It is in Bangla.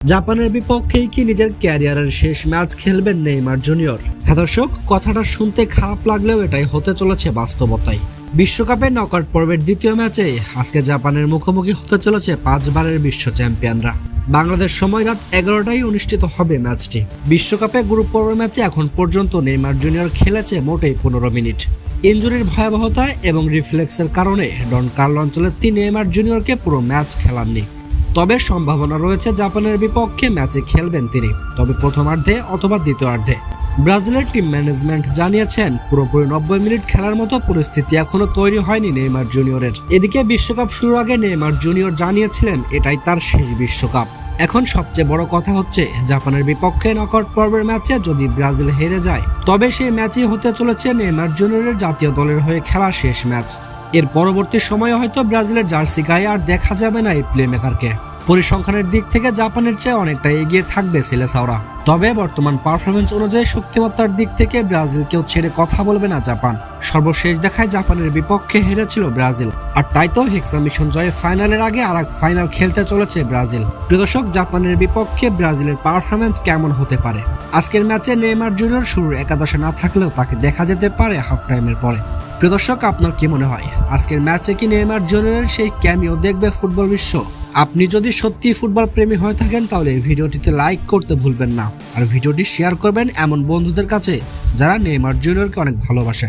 জাপানের বিপক্ষেই কি নিজের ক্যারিয়ারের শেষ ম্যাচ খেলবেন নেইমার জুনিয়র? হ্যাঁ দর্শক, কথাটা শুনতে খারাপ লাগলেও এটাই হতে চলেছে বাস্তবতায়। বিশ্বকাপের নকআউট পর্বের দ্বিতীয় ম্যাচে আজকে জাপানের মুখোমুখি হতে চলেছে 5 বারের বিশ্ব চ্যাম্পিয়নরা। বাংলাদেশ সময় রাত 11টায় অনুষ্ঠিত হবে ম্যাচটি। বিশ্বকাপে গ্রুপ পর্বের ম্যাচে এখন পর্যন্ত নেইমার জুনিয়র খেলেছে মোটেই 15 মিনিট। ইনজুরির ভয়াবহতা এবং রিফ্লেক্সের কারণে ডন কার্লো অঞ্চলের নেইমার জুনিয়রকে পুরো ম্যাচ খেলাননি। তবে সম্ভাবনা রয়েছে জাপানের বিপক্ষে ম্যাচে খেলবেন তিনি, তবে প্রথমার্ধে অথবা দ্বিতীয়ার্ধে। ব্রাজিলের টিম ম্যানেজমেন্ট জানিয়েছেন পুরোপুরি 90 মিনিট খেলার মতো পরিস্থিতি এখনো তৈরি হয়নি নেইমার জুনিয়রের। এদিকে বিশ্বকাপ শুরুর আগে নেইমার জুনিয়র জানিয়েছিলেন এটাই তার শেষ বিশ্বকাপ। এখন সবচেয়ে বড় কথা হচ্ছে জাপানের বিপক্ষে নকআউট পর্বের ম্যাচে যদি ব্রাজিল হেরে যায় তবে সেই ম্যাচই হতে চলেছে নেইমার জুনিয়রের জাতীয় দলের হয়ে খেলা শেষ ম্যাচ। এর পরবর্তী সময়ে হয়তো ব্রাজিলের জার্সি গায়ে আর দেখা যাবে না এই প্লেমেকারকে। পরিসংখ্যানের দিক থেকে জাপানের চেয়ে অনেকটা এগিয়ে থাকবে সিলেসাওরা। তবে বর্তমান পারফরমেন্স অনুযায়ী শক্তিমত্তার দিক থেকে ব্রাজিলকেও ছেড়ে কথা বলবে না জাপান। সর্বশেষ দেখায় জাপানের বিপক্ষে হেরেছিল ব্রাজিল, আর তাই তো হেক্সা মিশন জয়ে ফাইনালের আগে আর এক ফাইনাল খেলতে চলেছে ব্রাজিল। প্রিয় দর্শক, জাপানের বিপক্ষে ব্রাজিলের পারফরমেন্স কেমন হতে পারে? আজকের ম্যাচে নেইমার জুনিয়র শুরুর একাদশে না থাকলেও তাকে দেখা যেতে পারে হাফ টাইমের পরে। প্রিয় দর্শক, আপনার কি মনে হয় আজকের ম্যাচে কি নেইমার জুনিয়রের সেই ক্যামিও দেখবে ফুটবল বিশ্ব? আপনি যদি সত্যি ফুটবল প্রেমী হয়ে থাকেন তাহলে এই ভিডিওটিতে লাইক করতে ভুলবেন না, আর ভিডিওটি শেয়ার করবেন এমন বন্ধুদের কাছে যারা নেইমার জুনিয়রকে অনেক ভালোবাসে।